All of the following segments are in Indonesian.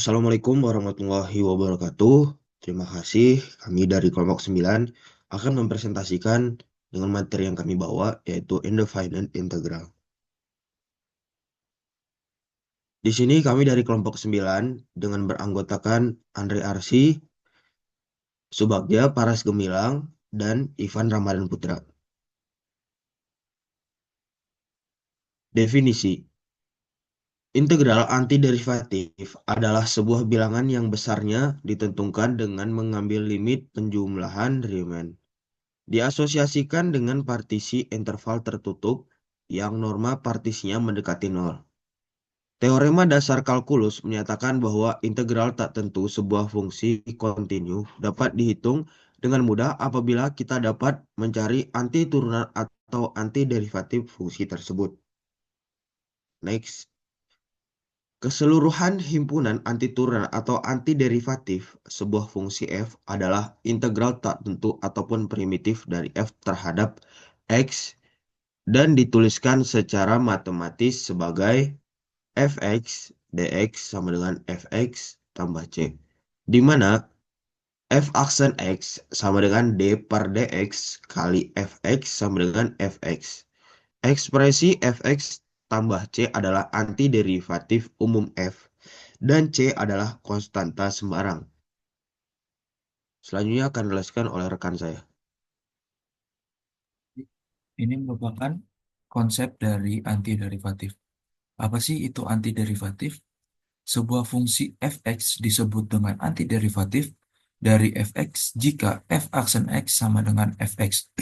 Assalamualaikum warahmatullahi wabarakatuh. Terima kasih. Kami dari kelompok 9 akan mempresentasikan dengan materi yang kami bawa, yaitu Indefinite Integral. Di sini kami dari kelompok 9 dengan beranggotakan Andre Arsi, Subagja Paras Gemilang, dan Ivan Ramadan Putra. Definisi. Integral antiderivatif adalah sebuah bilangan yang besarnya ditentukan dengan mengambil limit penjumlahan Riemann. Diasosiasikan dengan partisi interval tertutup yang norma partisinya mendekati nol. Teorema dasar kalkulus menyatakan bahwa integral tak tentu sebuah fungsi kontinu dapat dihitung dengan mudah apabila kita dapat mencari antiturunan atau antiderivatif fungsi tersebut. Next. Keseluruhan himpunan antiturunan atau antiderivatif sebuah fungsi f adalah integral tak tentu ataupun primitif dari f terhadap x dan dituliskan secara matematis sebagai fx dx sama dengan fx tambah c, di mana f aksen x sama dengan d per dx kali fx sama dengan fx. Ekspresi fx tambah c adalah antiderivatif umum f, dan c adalah konstanta sembarang. Selanjutnya akan dijelaskan oleh rekan saya. Ini merupakan konsep dari antiderivatif. Apa sih itu antiderivatif? Sebuah fungsi fx disebut dengan antiderivatif dari fx jika f aksen x sama dengan fx.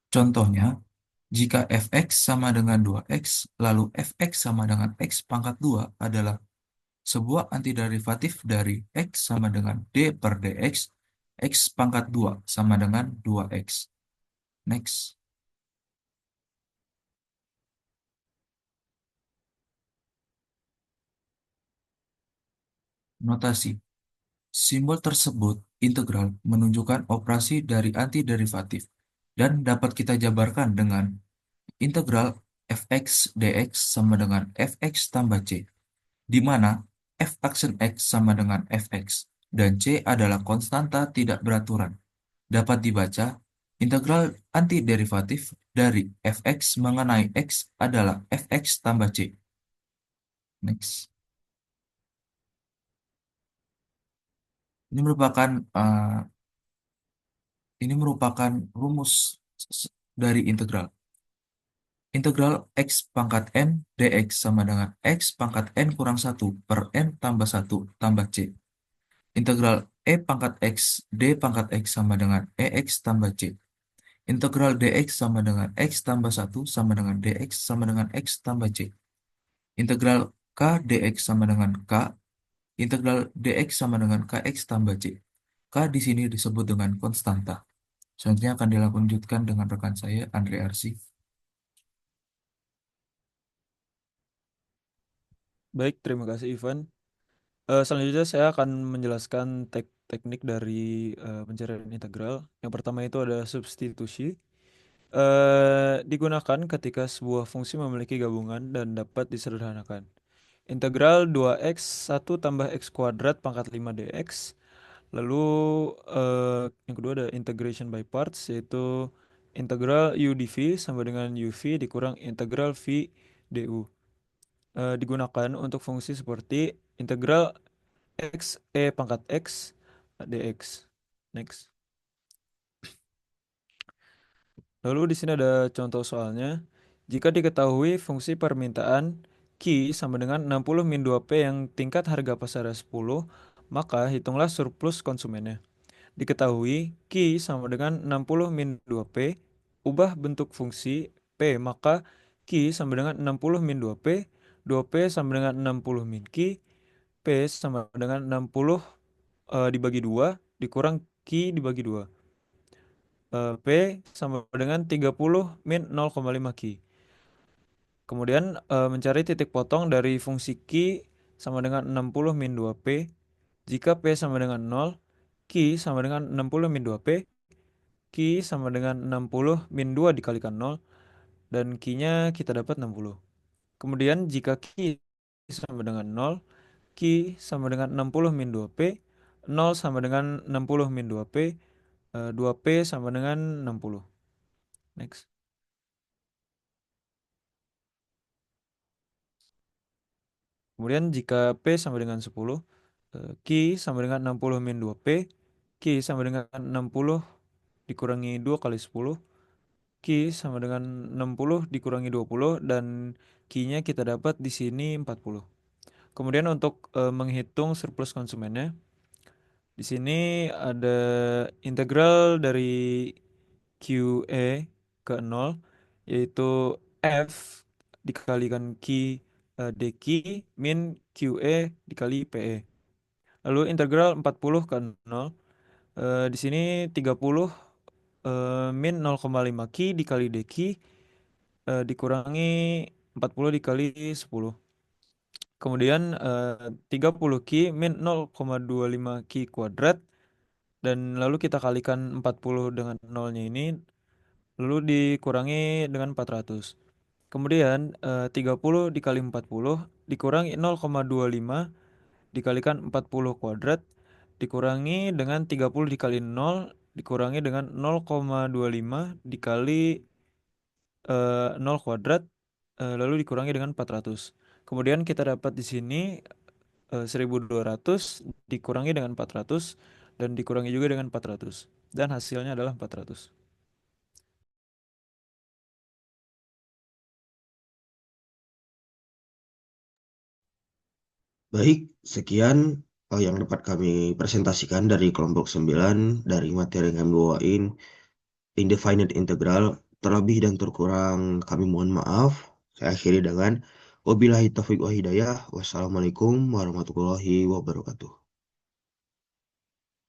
Contohnya, jika fx sama dengan 2x, lalu fx sama dengan x pangkat 2 adalah sebuah antiderivatif dari x sama dengan d per dx, x pangkat 2 sama dengan 2x. Next. Notasi. Simbol tersebut, integral, menunjukkan operasi dari antiderivatif dan dapat kita jabarkan dengan integral fx dx sama dengan fx tambah c, di mana f aksen x sama dengan fx dan c adalah konstanta tidak beraturan. Dapat dibaca, integral antiderivatif dari fx mengenai x adalah fx tambah c. Next. Ini merupakan eh, ini merupakan rumus dari integral. Integral x pangkat n dx sama dengan x pangkat n kurang 1 per n tambah 1 tambah c. Integral e pangkat x d pangkat x sama dengan ex tambah c. Integral dx sama dengan x tambah 1 sama dengan dx sama dengan x tambah c. Integral k dx sama dengan k. Integral dx sama dengan kx tambah c. K di sini disebut dengan konstanta. Selanjutnya akan dilanjutkan dengan rekan saya, Andre Arsi. Baik, terima kasih Ivan. Selanjutnya saya akan menjelaskan teknik dari pencarian integral. Yang pertama itu ada substitusi. Digunakan ketika sebuah fungsi memiliki gabungan dan dapat disederhanakan. Integral 2x 1 tambah x kuadrat pangkat 5 dx. Lalu yang kedua ada integration by parts, yaitu integral u dv sama dengan uv dikurang integral v du. Digunakan untuk fungsi seperti integral x pangkat x dx. Next. Lalu di sini ada contoh soalnya. Jika diketahui fungsi permintaan Q sama dengan 60 min 2P yang tingkat harga pasarnya 10, maka hitunglah surplus konsumennya. Diketahui Q sama dengan 60 min 2P, ubah bentuk fungsi P, maka Q sama dengan 60 min 2P, 2P sama dengan 60 min Q, P sama dengan 60 dibagi 2 dikurang Q dibagi 2. P sama dengan 30 min 0,5 Q. Kemudian mencari titik potong dari fungsi Q sama dengan 60 min 2P. Jika P sama dengan 0, Q sama dengan 60 min 2P. Q sama dengan 60 min 2 dikalikan 0. Dan Q-nya kita dapat 60. Kemudian jika Q sama dengan 0, Q Q sama dengan 60 min 2P, 0 sama dengan 60 min 2P, 2P sama dengan 60. Next. Kemudian jika P sama dengan 10, Q sama dengan 60 min 2P, Q sama dengan 60 dikurangi 2 kali 10, Q sama dengan 60 dikurangi 20, dan Q-nya kita dapat di sini 40. Kemudian untuk menghitung surplus konsumennya, di sini ada integral dari QE ke 0, yaitu F dikalikan DQ min QE dikali PE. Lalu integral 40 ke 0, di sini 30 min 0,5 Q dikali DQ dikurangi 40 dikali 10. Kemudian 30 Q min 0,25 Q kuadrat, dan lalu kita kalikan 40 dengan nolnya ini, lalu dikurangi dengan 400. Kemudian 30 dikali 40 dikurangi 0,25 dikalikan 40 kuadrat dikurangi dengan 30 dikali 0 dikurangi dengan 0,25 dikali 0 kuadrat, lalu dikurangi dengan 400. Kemudian kita dapat di sini 1200 dikurangi dengan 400 dan dikurangi juga dengan 400, dan hasilnya adalah 400. Baik, sekian yang dapat kami presentasikan dari kelompok 9 dari materi yang kami bawain, Indefinite Integral. Terlebih dan terkurang kami mohon maaf. Saya akhiri dengan wabillahi taufiq wa hidayah. Wassalamualaikum warahmatullahi wabarakatuh.